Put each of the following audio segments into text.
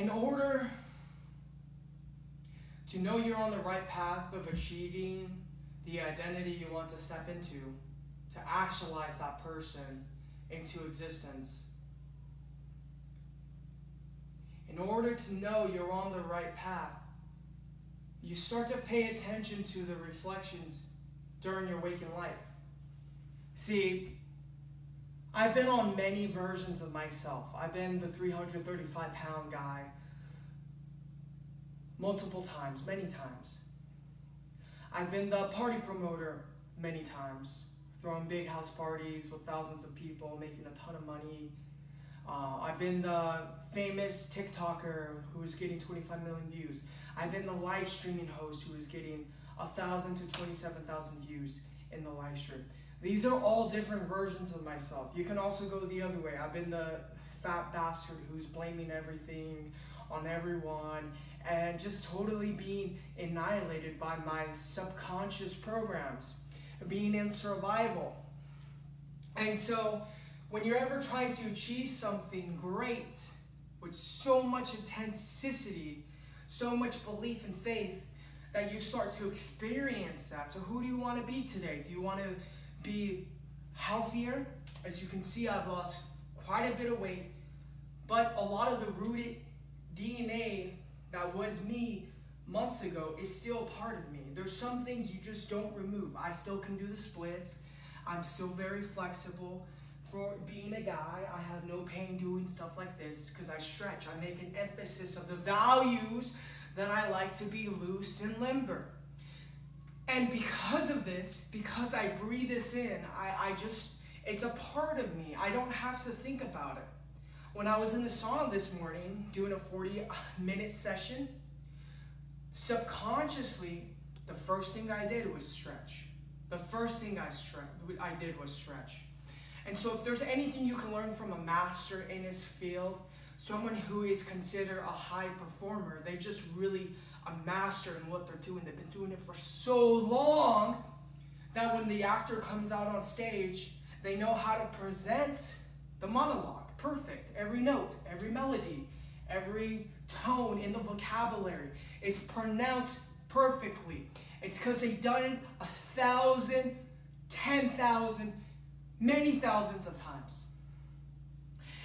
In order to know you're on the right path of achieving the identity you want to step into, to actualize that person into existence, in order to know you're on the right path, you start to pay attention to the reflections during your waking life. See, I've been on many versions of myself. I've been the 335-pound guy multiple times, many times. I've been the party promoter many times, throwing big house parties with thousands of people, making a ton of money. I've been the famous TikToker who is getting 25 million views. I've been the live streaming host who is getting 1,000 to 27,000 views in the live stream. These are all different versions of myself. You can also go the other way. I've been the fat bastard who's blaming everything on everyone and just totally being annihilated by my subconscious programs, being in survival. And so when you're ever trying to achieve something great with so much intensity, so much belief and faith, that you start to experience that. So who do you want to be today? Do you want to be healthier? As you can see, I've lost quite a bit of weight, but a lot of the rooted DNA that was me months ago is still part of me. There's some things you just don't remove. I still can do the splits. I'm still very flexible. For being a guy, I have no pain doing stuff like this because I stretch. I make an emphasis of the values that I like to be loose and limber. And because of this, because I breathe this in, it's a part of me. I don't have to think about it. When I was in the sauna this morning, doing a 40-minute session, subconsciously, the first thing I did was stretch. The first thing I did was stretch. And so if there's anything you can learn from a master in his field, someone who is considered a high performer, they just really a master in what they're doing. They've been doing it for so long that when the actor comes out on stage, they know how to present the monologue. Perfect. Every note, every melody, every tone in the vocabulary is pronounced perfectly. It's because they've done it 1,000, 10,000, many thousands of times.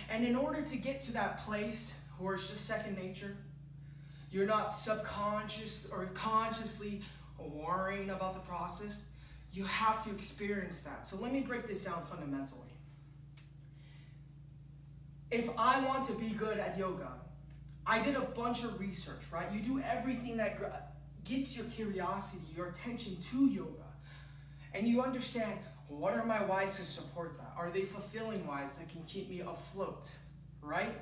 And in order to get to that place where it's just second nature, you're not subconscious or consciously worrying about the process, you have to experience that. So let me break this down fundamentally. If I want to be good at yoga, I did a bunch of research, right? You do everything that gets your curiosity, your attention to yoga. And you understand, what are my whys to support that? Are they fulfilling whys that can keep me afloat, right?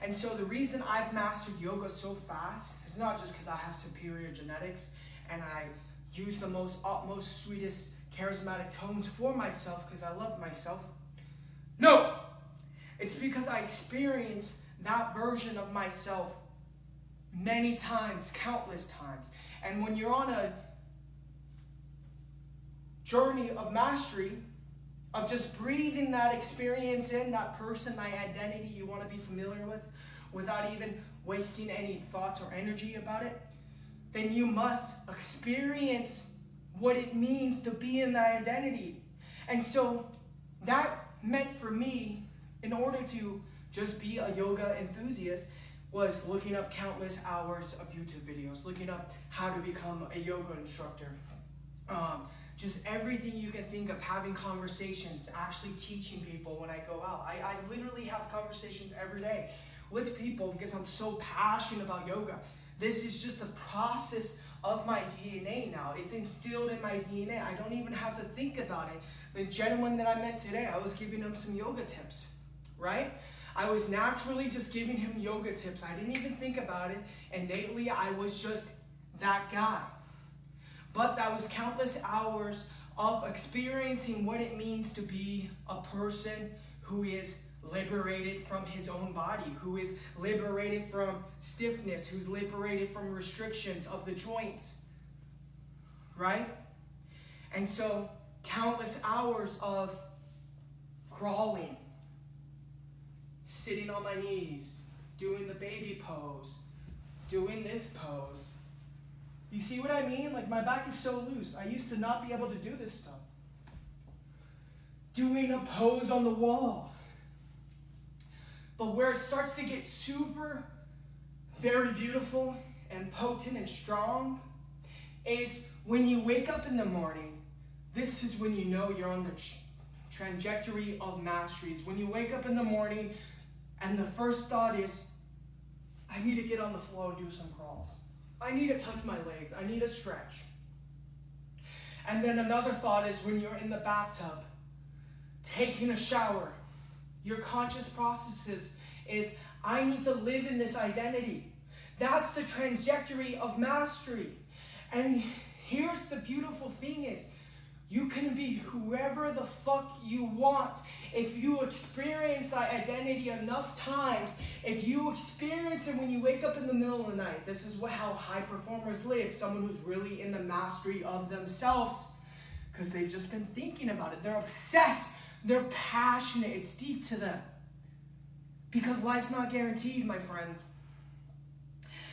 And so the reason I've mastered yoga so fast is not just because I have superior genetics and I use the utmost, sweetest, charismatic tones for myself because I love myself. No! It's because I experienced that version of myself many times, countless times. And when you're on a journey of mastery, of just breathing that experience in, that person, that identity you want to be familiar with, without even wasting any thoughts or energy about it, then you must experience what it means to be in that identity. And so that meant for me, in order to just be a yoga enthusiast, was looking up countless hours of YouTube videos, looking up how to become a yoga instructor. Just everything you can think of, having conversations, actually teaching people when I go out. I literally have conversations every day with people because I'm so passionate about yoga. This is just a process of my DNA now. It's instilled in my DNA. I don't even have to think about it. The gentleman that I met today, I was giving him some yoga tips, right? I was naturally just giving him yoga tips. I didn't even think about it. Innately, I was just that guy. But that was countless hours of experiencing what it means to be a person who is liberated from his own body, who is liberated from stiffness, who's liberated from restrictions of the joints, right? And so countless hours of crawling, sitting on my knees, doing the baby pose, doing this pose. You see what I mean? Like, my back is so loose. I used to not be able to do this stuff. Doing a pose on the wall. But where it starts to get super, very beautiful and potent and strong is when you wake up in the morning. This is when you know you're on the trajectory of masteries. When you wake up in the morning and the first thought is, I need to get on the floor and do some crawls. I need to touch my legs. I need to stretch. And then another thought is when you're in the bathtub, taking a shower. Your conscious processes is, I need to live in this identity. That's the trajectory of mastery. And here's the beautiful thing is, you can be whoever the fuck you want. If you experience that identity enough times, if you experience it when you wake up in the middle of the night, this is how high performers live. Someone who's really in the mastery of themselves, because they've just been thinking about it. They're obsessed. They're passionate. It's deep to them. Because life's not guaranteed, my friend.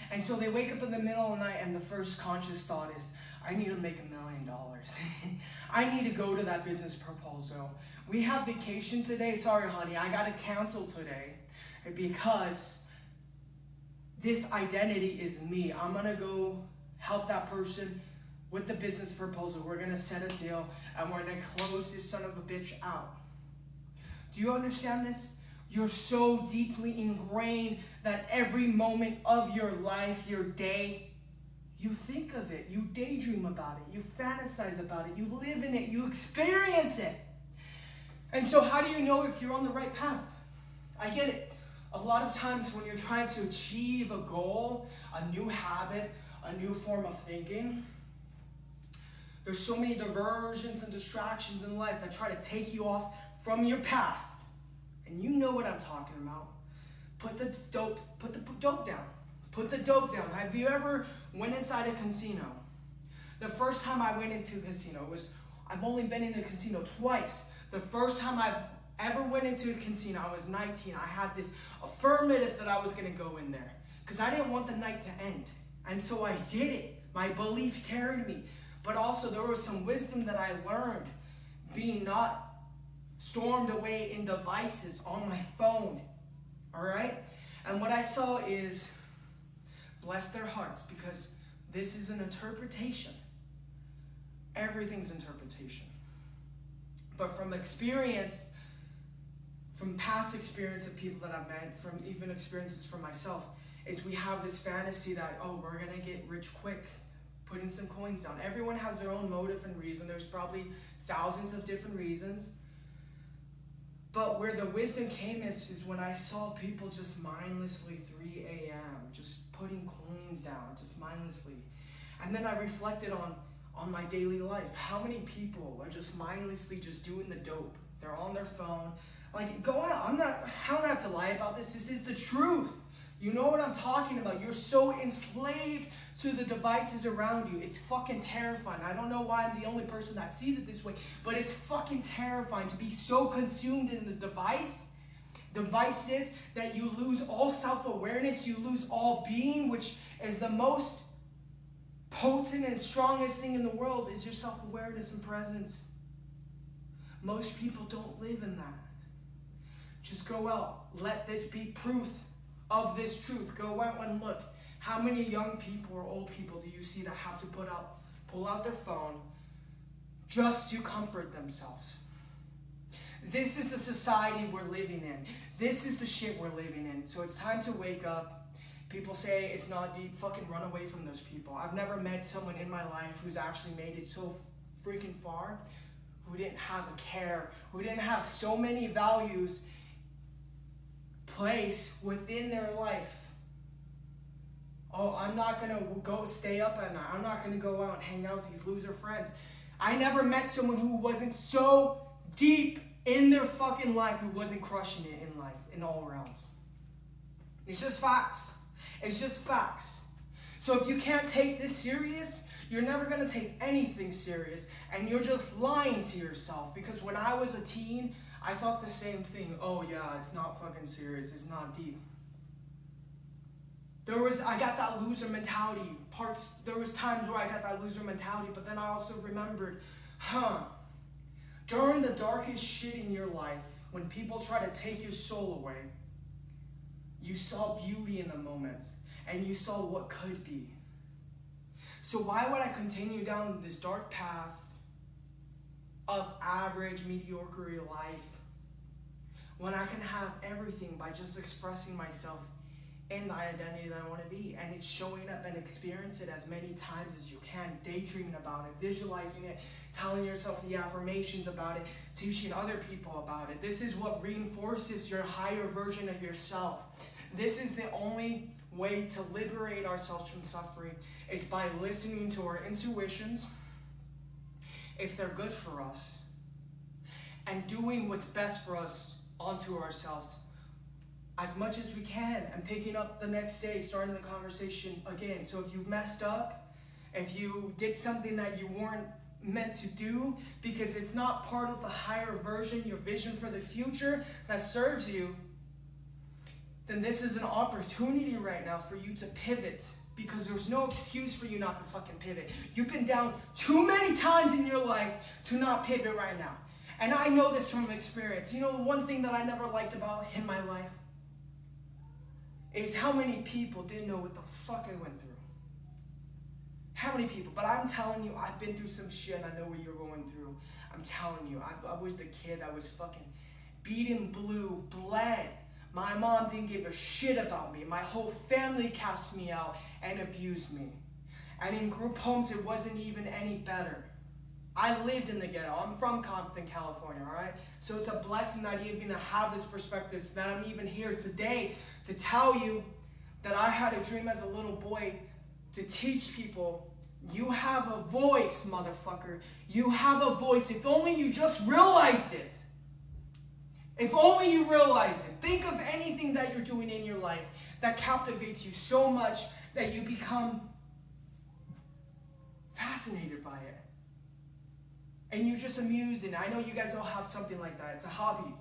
And so they wake up in the middle of the night and the first conscious thought is, I need to make $1 million. I need to go to that business proposal. We have vacation today. Sorry, honey, I got to cancel today because this identity is me. I'm going to go help that person with the business proposal. We're going to set a deal and we're going to close this son of a bitch out. Do you understand this? You're so deeply ingrained that every moment of your life, your day, you think of it, you daydream about it, you fantasize about it, you live in it, you experience it. And so how do you know if you're on the right path? I get it. A lot of times when you're trying to achieve a goal, a new habit, a new form of thinking, there's so many diversions and distractions in life that try to take you off from your path. And you know what I'm talking about. Put the dope down. Put the dope down. Have you ever went inside a casino? The first time I went into a casino I've only been in a casino twice. The first time I ever went into a casino, I was 19. I had this affirmative that I was going to go in there because I didn't want the night to end. And so I did it. My belief carried me. But also there was some wisdom that I learned being not stormed away in devices on my phone. All right? And what I saw is, bless their hearts, because this is an interpretation. Everything's interpretation. But from experience, from past experience of people that I've met, from even experiences from myself, is we have this fantasy that, oh, we're going to get rich quick, putting some coins down. Everyone has their own motive and reason. There's probably thousands of different reasons. But where the wisdom came is when I saw people just mindlessly 3 a.m., just putting coins down, just mindlessly. And then I reflected on my daily life. How many people are just mindlessly just doing the dope? They're on their phone. Like, go out. I don't have to lie about this. This is the truth. You know what I'm talking about. You're so enslaved to the devices around you. It's fucking terrifying. I don't know why I'm the only person that sees it this way, but it's fucking terrifying to be so consumed in the devices that you lose all self-awareness, you lose all being, which is the most potent and strongest thing in the world, is your self-awareness and presence. Most people don't live in that. Just go out. Let this be proof of this truth. Go out and look. How many young people or old people do you see that have to pull out their phone just to comfort themselves? This is the society we're living in. This is the shit we're living in. So it's time to wake up. People say it's not deep. Fucking run away from those people. I've never met someone in my life who's actually made it so freaking far, who didn't have a care, who didn't have so many values place within their life. Oh, I'm not going to go stay up at night. I'm not going to go out and hang out with these loser friends. I never met someone who wasn't so deep in their fucking life who wasn't crushing it in life, in all realms. It's just facts. It's just facts. So if you can't take this serious, you're never going to take anything serious, and you're just lying to yourself. Because when I was a teen, I thought the same thing. Oh yeah, it's not fucking serious. It's not deep. I got that loser mentality. There was times where I got that loser mentality, but then I also remembered, during the darkest shit in your life, when people try to take your soul away, you saw beauty in the moments, and you saw what could be. So why would I continue down this dark path of average, mediocre life when I can have everything by just expressing myself in the identity that I want to be? And it's showing up and experience it as many times as you can, daydreaming about it, visualizing it, telling yourself the affirmations about it, teaching other people about it. This is what reinforces your higher version of yourself. This is the only way to liberate ourselves from suffering, is by listening to our intuitions, if they're good for us, and doing what's best for us onto ourselves as much as we can, and picking up the next day, starting the conversation again. So if you messed up, if you did something that you weren't meant to do because it's not part of the higher version, your vision for the future that serves you, then this is an opportunity right now for you to pivot, because there's no excuse for you not to fucking pivot. You've been down too many times in your life to not pivot right now. And I know this from experience. You know, one thing that I never liked about in my life is how many people didn't know what the fuck I went through. How many people? But I'm telling you, I've been through some shit, and I know what you're going through. I'm telling you, I was the kid that was fucking beaten blue, bled. My mom didn't give a shit about me. My whole family cast me out and abused me. And in group homes, it wasn't even any better. I lived in the ghetto. I'm from Compton, California, all right? So it's a blessing that I even have this perspective, so that I'm even here today to tell you that I had a dream as a little boy to teach people, you have a voice, motherfucker. You have a voice. If only you just realized it. If only you realize it. Think of anything that you're doing in your life that captivates you so much that you become fascinated by it. And you're just amused in it. I know you guys all have something like that. It's a hobby.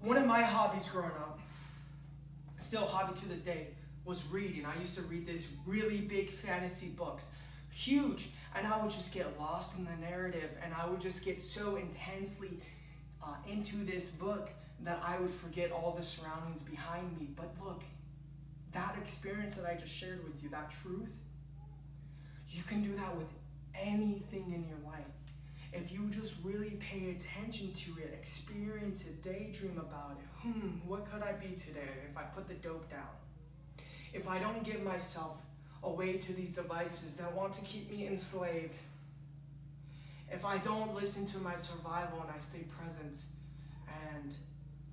One of my hobbies growing up, still a hobby to this day, was reading. I used to read these really big fantasy books. Huge. And I would just get lost in the narrative. And I would just get so intensely into this book that I would forget all the surroundings behind me. But look, that experience that I just shared with you, that truth, you can do that with anything in your life. If you just really pay attention to it, experience it, daydream about it. What could I be today if I put the dope down? If I don't give myself away to these devices that want to keep me enslaved, if I don't listen to my survival and I stay present and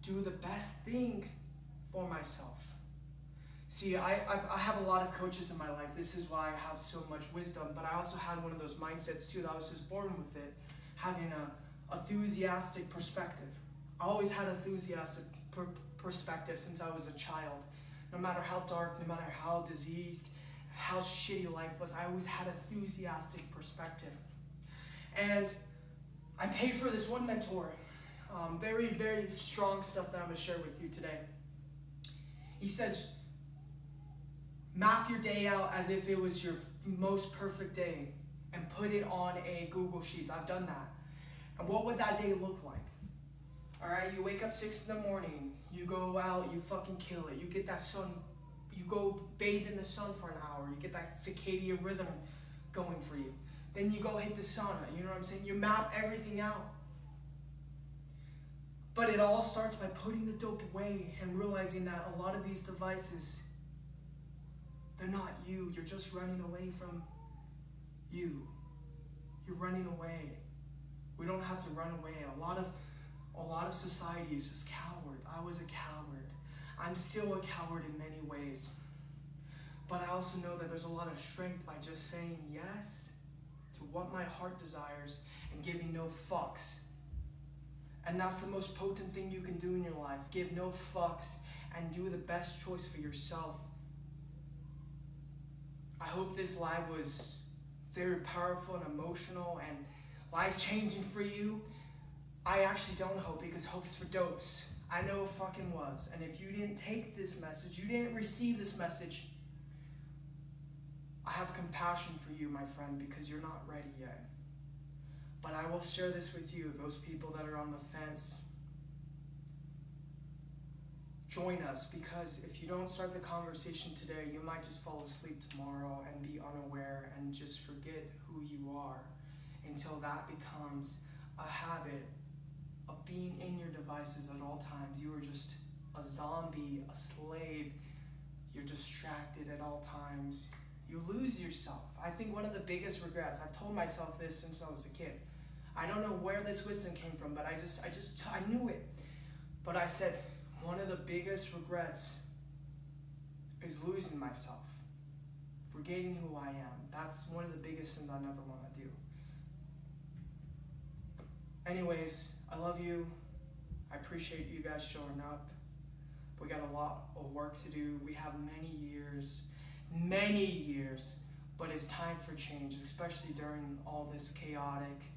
do the best thing for myself. See, I have a lot of coaches in my life. This is why I have so much wisdom, but I also had one of those mindsets too, that I was just born with it, having a enthusiastic perspective. I always had enthusiastic perspective since I was a child. No matter how dark, no matter how diseased, how shitty life was, I always had enthusiastic perspective. And I paid for this one mentor. Very, very strong stuff that I'm going to share with you today. He says, map your day out as if it was your most perfect day and put it on a Google Sheet. I've done that. And what would that day look like? All right, you wake up 6 in the morning. You go out, you fucking kill it. You get that sun. You go bathe in the sun for an hour. You get that circadian rhythm going for you. Then you go hit the sauna, you know what I'm saying? You map everything out. But it all starts by putting the dope away and realizing that a lot of these devices, they're not you. You're just running away from you. You're running away. We don't have to run away. A lot of society is just coward. I was a coward. I'm still a coward in many ways. But I also know that there's a lot of strength by just saying yes to what my heart desires and giving no fucks. And that's the most potent thing you can do in your life. Give no fucks and do the best choice for yourself. I hope this live was very powerful and emotional and life-changing for you. I actually don't hope, because hope's for dopes. I know it fucking was. And if you didn't take this message, you didn't receive this message, I have compassion for you, my friend, because you're not ready yet. But I will share this with you, those people that are on the fence. Join us, because if you don't start the conversation today, you might just fall asleep tomorrow and be unaware and just forget who you are until that becomes a habit of being in your devices at all times. You are just a zombie, a slave. You're distracted at all times. You lose yourself. I think one of the biggest regrets, I've told myself this since I was a kid. I don't know where this wisdom came from, but I knew it. But I said, one of the biggest regrets is losing myself, forgetting who I am. That's one of the biggest sins I never want to do. Anyways, I love you. I appreciate you guys showing up. We got a lot of work to do. We have many years, but it's time for change, especially during all this chaotic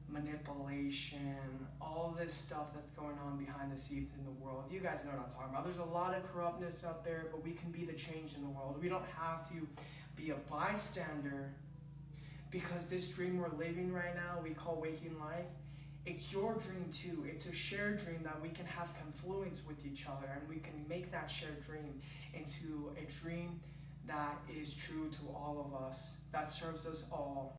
manipulation, all this stuff that's going on behind the scenes in the world. You guys know what I'm talking about. There's a lot of corruptness out there, but we can be the change in the world. We don't have to be a bystander, because this dream we're living right now, we call waking life, it's your dream too. It's a shared dream that we can have confluence with each other, and we can make that shared dream into a dream that is true to all of us, that serves us all.